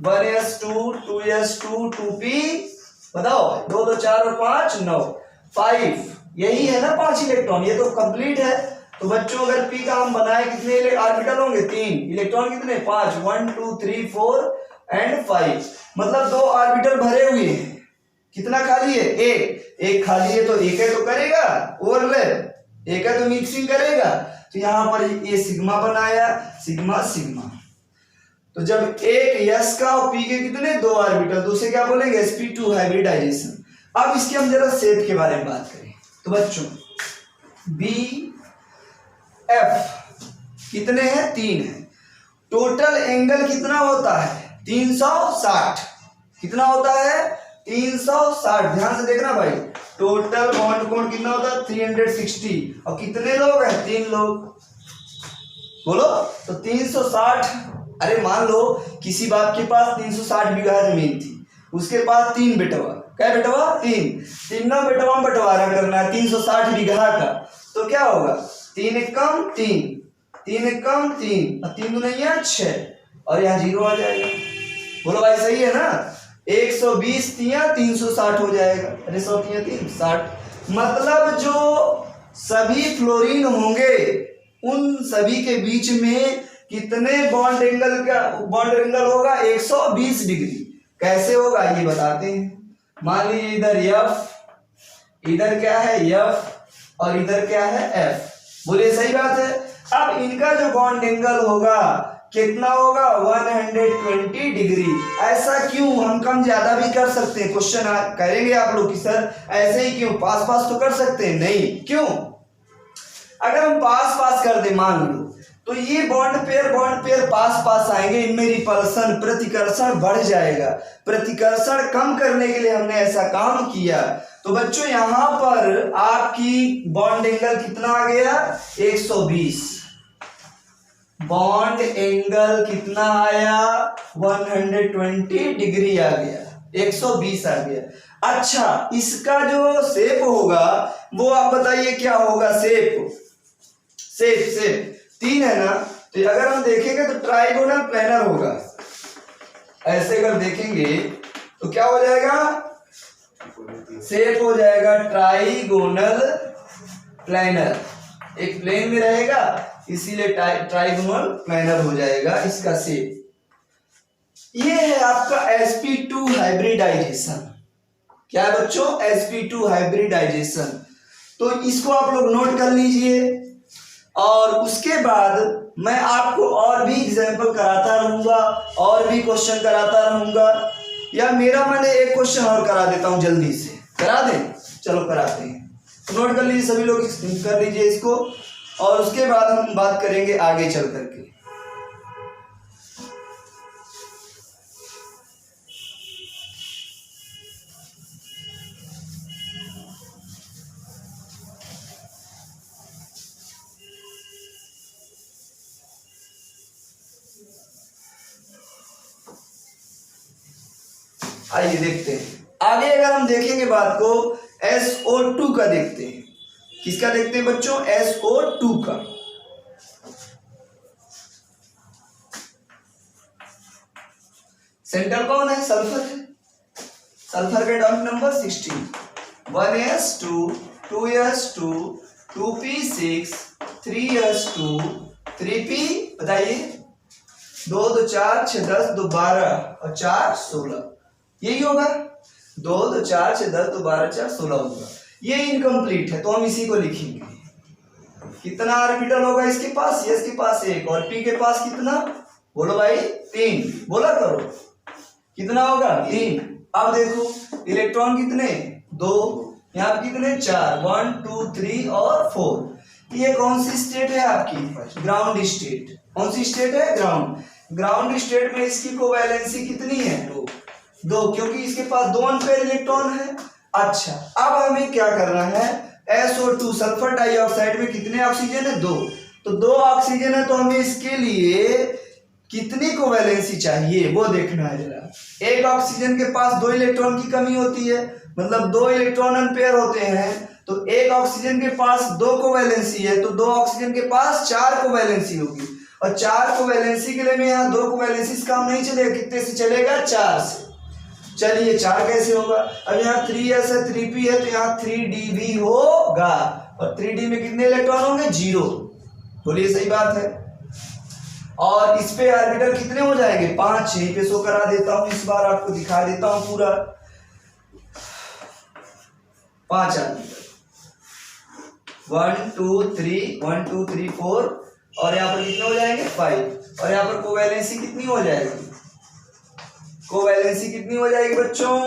[SPEAKER 1] 1s2 2s2 2p, बताओ 2 2 4 और 5 9, 5, यही है ना 5 इलेक्ट्रॉन, ये तो कंप्लीट है। तो बच्चों अगर p का हम बनाए कितने ऑर्बिटल होंगे, 3, इलेक्ट्रॉन कितने, 5, 1 2 3 4 एंड 5, मतलब 2 ऑर्बिटल भरे हुए हैं। कितना खाली है, एक खाली है, तो एक है तो करेगा ओवरलैप, एक है तो मिक्सिंग करेगा। तो यहाँ पर ये सिग्मा बनाया, सिग्मा सिग्मा, तो जब एक यस का और पी के कितने दो ऑर्बिटल, तो उसे क्या बोलेंगे sp2 हाइब्रिडाइजेशन। अब इसके हम जरा शेप के बारे में बात करें तो बच्चों बी एफ कितने हैं 3 है, टोटल एंगल कितना होता है 360, कितना होता है 360, ध्यान से देखना भाई, टोटल बॉन्ड कोण कितना होता है 360, और कितने लोग हैं 3 लोग, बोलो तो 360। अरे मान लो किसी बाप के पास 360 बीघा जमीन थी, उसके पास 3 बेटवा, क्या बेटवा 3 बेटवा में बंटवारा करना है 360 बीघा का, तो क्या होगा 3 एकम 3 3 एकम 3 और 3 दूनी 6 और यहाँ 0 आ जाएगा। बोलो भाई सही है ना, 120 तिया 360 हो जाएगा, अरे 100 तिया 360, मतलब जो सभी फ्लोरीन होंगे उन सभी के बीच में कितने बॉन्ड एंगल होगा 120 डिग्री। कैसे होगा ये बताते हैं। मान लीजिए इधर एफ, इधर क्या है एफ और इधर क्या है एफ, बोलिए सही बात है। अब इनका जो बॉन्ड एंगल होगा कितना होगा 120 डिग्री। ऐसा क्यों, हम कम ज्यादा भी कर सकते हैं, क्वेश्चन करेंगे आप लोग कि सर ऐसे ही क्यों, पास पास तो कर सकते हैं, नहीं क्यों, अगर हम पास कर दे मान लो तो ये बॉन्ड पेयर पास आएंगे, इनमें रिपल्सन प्रतिकर्षण बढ़ जाएगा, प्रतिकर्षण कम करने के लिए हमने ऐसा काम किया। तो बच्चों यहां पर आपकी बॉन्ड एंगल कितना आ गया 120, बॉन्ड एंगल कितना आया 120 डिग्री आ गया, 120 आ गया। अच्छा इसका जो शेप होगा वो आप बताइए क्या होगा, शेप 3 है ना, तो अगर हम देखेंगे तो ट्राइगोनल प्लेनर होगा, ऐसे अगर देखेंगे तो क्या हो जाएगा, शेप हो जाएगा ट्राइगोनल प्लेनर, एक प्लेन में रहेगा इसीलिए ट्राइगोनल प्लेनर हो जाएगा इसका शेप। ये है आपका sp2 हाइब्रिडाइजेशन। क्या है बच्चों sp2 हाइब्रिडाइजेशन, तो इसको आप लोग नोट कर लीजिए और उसके बाद मैं आपको और भी एग्जाम्पल कराता रहूंगा और भी क्वेश्चन कराता रहूंगा, या मेरा मैंने एक क्वेश्चन और करा देता हूं, जल्दी से करा दें, चलो कराते हैं, नोट कर लीजिए सभी लोग, कर लीजिए इसको और उसके बाद हम बात करेंगे आगे चल करके। आइए देखते हैं आगे, अगर हम देखेंगे बात को SO2 का देखते हैं, किसका देखते हैं बच्चों SO2 का। सेंटर कौन है, सल्फर है, सल्फर का atomic number 16, 1s2 2s2 2p6 3s2 3p, बताइए 2 2 4 6 10 2 12 और 4 16, यही होगा 2 2 4 6 10 2 12 4 16 होगा। ये इनकम्प्लीट है तो हम इसी को लिखेंगे, कितना ऑर्बिटल होगा इसके पास, एस के पास 1 और पी के पास कितना, बोलो भाई 3, बोला करो कितना होगा 3। अब देखो इलेक्ट्रॉन कितने 2, यहाँ पे कितने 4, 1 2 3 और 4। ये कौन सी स्टेट है आपकी, ग्राउंड स्टेट। कौन सी स्टेट है, ग्राउंड स्टेट में इसकी कोवैलेंसी कितनी है 2, क्योंकि इसके पास 2 अनपेयर इलेक्ट्रॉन है। अच्छा अब हमें क्या करना है, SO2 सल्फर डाइऑक्साइड में कितने ऑक्सीजन है 2, तो 2 ऑक्सीजन है, तो हमें इसके लिए कितनी कोवैलेंसी चाहिए वो देखना है जरा। एक ऑक्सीजन के पास 2 इलेक्ट्रॉन की कमी होती है, मतलब 2 इलेक्ट्रॉन अनपेयर होते हैं, तो एक ऑक्सीजन के पास 2 कोवैलेंसी है, तो 2 ऑक्सीजन के पास 4 कोवैलेंसी होगी, और 4 कोवैलेंसी के लिए में यहाँ 2 कोवैलेंसी काम नहीं चलेगा, कितने से चलेगा 4 से। चलिए 4 कैसे होगा, अब यहाँ 3s है 3p है, तो यहाँ 3d होगा, और 3d में कितने इलेक्ट्रॉन होंगे 0, बोलिए सही बात है। और इस पे ऑर्बिटल कितने हो जाएंगे 5, यहीं पे शो करा देता हूं, इस बार आपको दिखा देता हूं पूरा 5 ऑर्बिटल, 1 2 3 1 2 3 4, और यहाँ पर कितने हो जाएंगे 5, और यहाँ पर कोवैलेंसी कितनी हो जाएगी, कोवैलेंसी कितनी हो जाएगी बच्चों,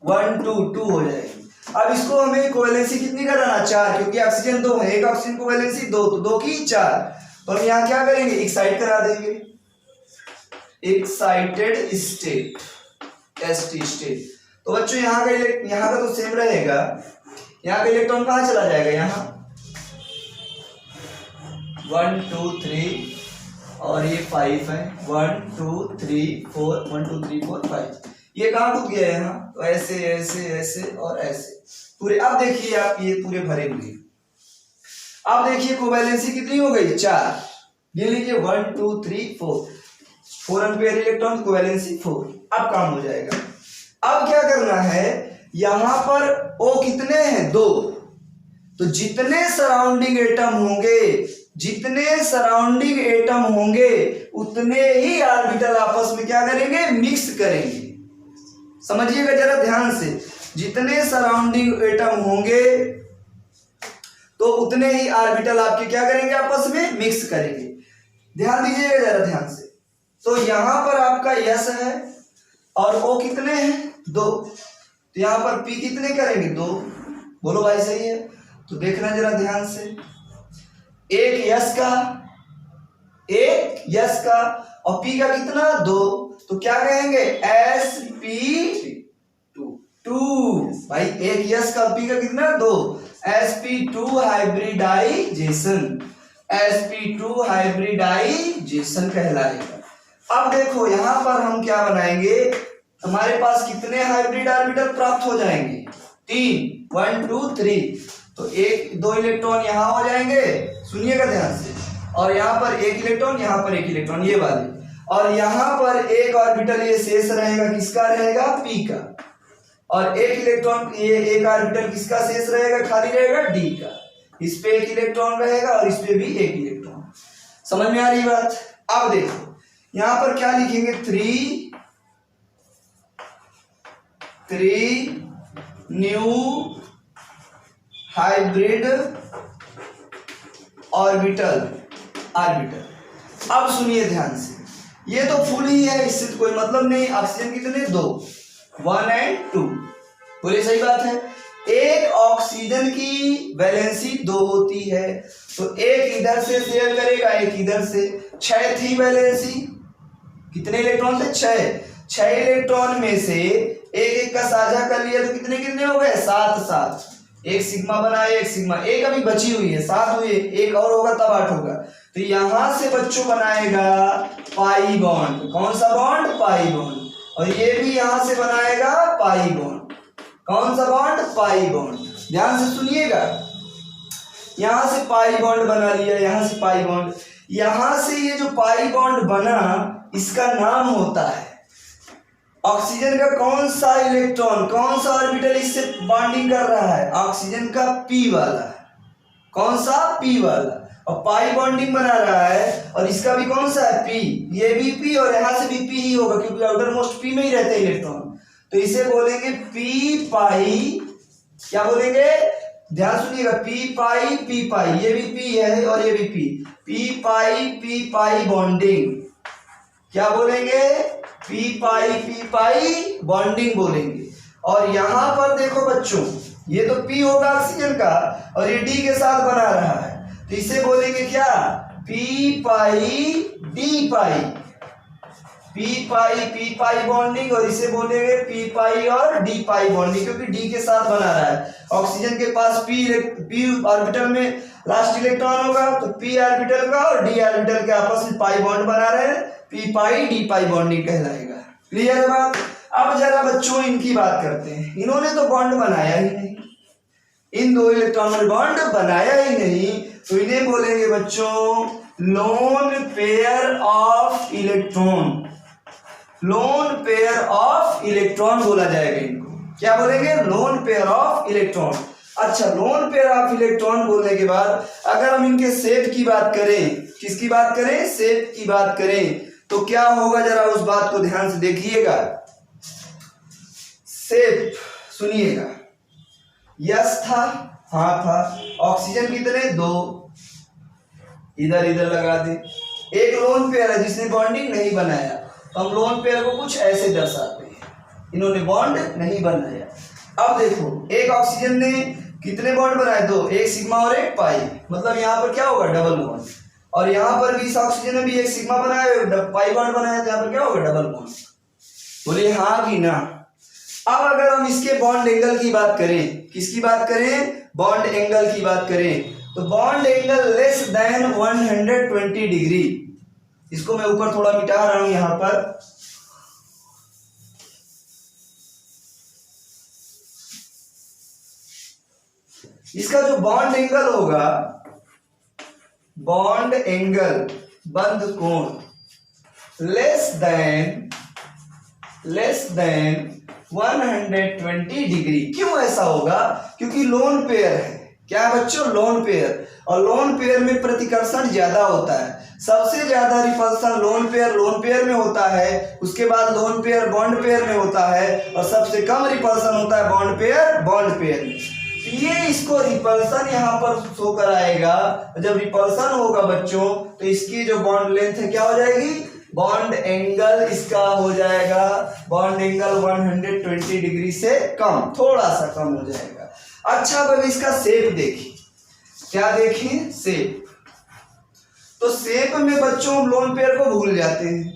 [SPEAKER 1] 1 2 2 हो जाएगी। अब इसको हमें कोवैलेंसी कितनी कराना, 4, क्योंकि ऑक्सीजन 2 है, एक ऑक्सीजन कोवैलेंसी 2, तो 2 की 4। तो हम यहाँ क्या करेंगे, एक्साइट करा देंगे, एक्साइटेड स्टेट, एसटी स्टेट। तो बच्चों यहाँ का तो सेम रहेगा, यहाँ का इलेक्ट्रॉन कहाँ चला जाएगा, यहाँ 1 2 3 और ये 5 है, 1 2 3 4 1 2 3 4 5, ये कहाँ टूट गया है यहाँ, तो ऐसे ऐसे ऐसे और ऐसे पूरे। अब देखिए आप ये पूरे भरे हुए, अब देखिए कोवैलेंसी कितनी हो गई, 4, ये लीजिए 1 2 3 4 अनपेयर इलेक्ट्रॉन, कोवैलेंसी 4। अब काम हो जाएगा। अब क्या करना है, यहां पर O कितने हैं, 2, तो जितने सराउंडिंग एटम होंगे, जितने सराउंडिंग एटम होंगे उतने ही ऑर्बिटल आपस में क्या करेंगे, मिक्स करेंगे। समझिएगा जरा ध्यान से, जितने सराउंडिंग एटम होंगे तो उतने ही ऑर्बिटल आपके क्या करेंगे, आपस में मिक्स करेंगे। ध्यान दीजिएगा जरा ध्यान से। तो यहां पर आपका यस है और O कितने हैं, 2, तो यहां पर P कितने करेंगे, 2। बोलो भाई सही है। तो देखना जरा ध्यान से, एक यस का और P का कितना, 2, तो क्या कहेंगे, sp2 भाई, एक यस का P का कितना, 2, sp2 हाइब्रिडाइजेशन, sp2 हाइब्रिडाइजेशन कहलाएगा। अब देखो यहां पर हम क्या बनाएंगे, हमारे पास कितने हाइब्रिड ऑर्बिटल प्राप्त हो जाएंगे, 3, 1 2 3, तो 2 इलेक्ट्रॉन यहां हो जाएंगे, सुनिएगा ध्यान से, और यहां पर 1 इलेक्ट्रॉन, यहां पर 1 इलेक्ट्रॉन, ये वाले, और यहां पर एक ऑर्बिटल ये शेष रहेगा, किसका रहेगा, P का, और 1 इलेक्ट्रॉन, ये एक ऑर्बिटल किसका शेष रहेगा, खाली रहेगा, D का, इस पे 1 इलेक्ट्रॉन रहेगा और इस पे भी 1 इलेक्ट्रॉन। समझ में आ रही बात। अब देखो यहां पर क्या लिखेंगे, 3 न्यू हाइब्रिड ऑर्बिटल। अब सुनिए ध्यान से, ये तो फुल ही है, इससे तो कोई मतलब नहीं। ऑक्सीजन कितने, 2, 1 और 2, बोले सही बात है। एक ऑक्सीजन की वैलेंसी 2 होती है, तो एक इधर से शेयर करेगा, एक इधर से। 6 थी वैलेंसी, कितने इलेक्ट्रॉन थे, 6 इलेक्ट्रॉन में से एक का साझा कर लिया, तो कितने कितने हो गए, 7, एक सिग्मा बनाए, एक सिग्मा, एक अभी बची हुई है, 7 हुए, एक और होगा तब 8 होगा। तो यहां से बच्चों बनाएगा पाई बॉन्ड, कौन सा बॉन्ड, पाई बॉन्ड, और ये भी यहां से बनाएगा पाई बॉन्ड, कौन सा बॉन्ड, पाई बॉन्ड। ध्यान से सुनिएगा, यहां से पाई बॉन्ड बना लिया, यहां से पाई बॉन्ड, यहां से ये जो पाई बॉन्ड बना, इसका नाम होता है ऑक्सीजन का कौन सा इलेक्ट्रॉन, कौन सा ऑर्बिटल इससे बॉन्डिंग कर रहा है, ऑक्सीजन का P वाला, कौन सा, P वाला, और पाई बॉन्डिंग बना रहा है, और इसका भी कौन सा है, P, ये भी P और यहां से भी P ही होगा, क्योंकि आउटर मोस्ट P में ही रहते हैं इलेक्ट्रॉन, तो इसे बोलेंगे P पाई, क्या बोलेंगे, ध्यान सुनिएगा, P पाई, ये भी P है और ये भी P पाई बॉन्डिंग, क्या बोलेंगे, P पाई बॉन्डिंग बोलेंगे। और यहां पर देखो बच्चों, ये तो P होगा ऑक्सीजन का और ये D के साथ बना रहा है, तो इसे बोलेंगे क्या, P पाई बॉन्डिंग, और इसे बोलेंगे P पाई और D पाई बॉन्डिंग, क्योंकि D के साथ बना रहा है। ऑक्सीजन के पास P ऑर्बिटल में लास्ट इलेक्ट्रॉन होगा, तो P ऑर्बिटल का और D ऑर्बिटल के आपस में पाई बॉन्ड बना रहे हैं, P पाई D पाई बॉन्डिंग कहलाएगा। क्लियर है बात। अब जरा बच्चों इनकी बात करते हैं, इन्होंने तो बॉन्ड बनाया ही नहीं, इन 2 इलेक्ट्रॉन ने बॉन्ड बनाया ही नहीं, तो इन्हें बोलेंगे बच्चों लोन पेयर ऑफ इलेक्ट्रॉन बोला जाएगा इनको, क्या बोलेंगे, लोन पेयर ऑफ इलेक्ट्रॉन। अच्छा, लोन पेयर ऑफ इलेक्ट्रॉन बोलने के बाद अगर हम इनके सेट की बात करें, किसकी बात करें, सेट की बात करें, तो क्या होगा, जरा उस बात को ध्यान से देखिएगा। सेट सुनिएगा, यस था, हाँ था, ऑक्सीजन कितने, 2, इधर लगा दे, एक लोन पेयर है जिसने बॉन्डिंग नहीं बनाया, तो हम लोन पेयर को कुछ ऐसे दर्शाते हैं, इन्होंने बॉन्ड नहीं बनाया। अब देखो एक ऑक्सीजन ने कितने बॉन्ड बनाए, 2, एक सिग्मा और एक पाई, मतलब यहाँ पर क्या होगा डबल बॉन्ड, और यहाँ पर भी इस ऑक्सीजन ने भी एक सिग्मा बनाया, पाई बॉन्ड बनाया, तो यहाँ पर क्या होगा डबल बॉन्ड। बोलिए हाँ कि ना। अब अगर हम इसके बॉन्ड एंगल की बात करें, किसकी बात करें, बॉन्ड एंगल की बात करें, तो bond angle less than 120 degree, इसको मैं ऊपर थोड़ा मिटा रहा हूं यहां पर, इसका जो बॉन्ड एंगल होगा, बॉन्ड एंगल बंध कोण लेस देन 120 डिग्री। क्यों ऐसा होगा, क्योंकि लोन पेयर है, क्या है बच्चों, लोन पेयर, और लोन पेयर में प्रतिकर्षण ज्यादा होता है, सबसे ज्यादा रिपल्सन लोन पेयर में होता है, उसके बाद लोन पेयर बॉन्ड पेयर में होता है, और सबसे कम रिपल्सन होता है बॉन्ड पेयर में। ये इसको रिपल्सन यहाँ पर शो कराएगा, जब रिपल्सन होगा बच्चों तो इसकी जो बॉन्ड लेंथ है क्या हो जाएगी, बॉन्ड एंगल इसका हो जाएगा, बॉन्ड एंगल 120 डिग्री से कम, थोड़ा सा कम हो जाएगा। अच्छा अब इसका शेप देखिए, क्या देखें, शेप, तो शेप में बच्चों हम लोन पेयर को भूल जाते हैं,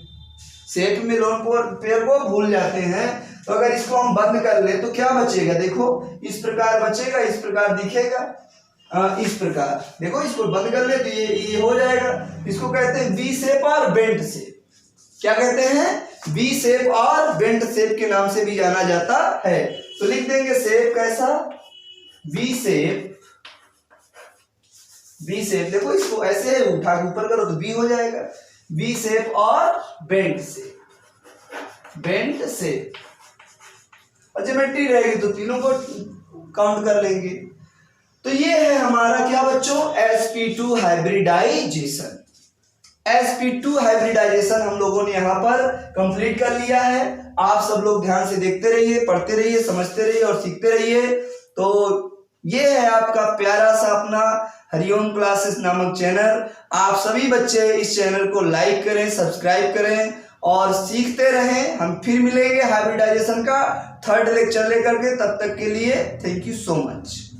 [SPEAKER 1] शेप में लोन पेयर को भूल जाते हैं, तो अगर इसको हम बंद कर ले तो क्या बचेगा, देखो इस प्रकार बचेगा, इस प्रकार दिखेगा, इस प्रकार देखो, इसको बंद कर ले तो ये हो जाएगा, इसको कहते हैं वी शेप और बेंट शेप, क्या कहते हैं, वी शेप और बेंट शेप के नाम से भी जाना जाता है। तो लिख देंगे शेप कैसा, वी शेप, देखो इसको ऐसे उठा के ऊपर करो तो वी हो जाएगा, वी शेप और बेंट शेप, और ज्योमेट्री रहेगी तो तीनों को काउंट कर लेंगे। तो ये है हमारा क्या बच्चों, sp2 हाइब्रिडाइजेशन। sp2 हाइब्रिडाइजेशन हम लोगों ने यहाँ पर कंप्लीट कर लिया है। आप सब लोग ध्यान से देखते रहिए, पढ़ते रहिए, समझते रहिए और सीखते रहिए। तो ये है आपका प्यारा सा अपना हरिओम क्लासेस नामक चैनल। आप सभी बच्चे इस चैनल को लाइक करें, सब्सक्राइब करें और सीखते रहें। हम फिर मिलेंगे हाइब्रिडाइजेशन का 3rd लेक्चर लेकर के, तब तक के लिए थैंक यू सो मच।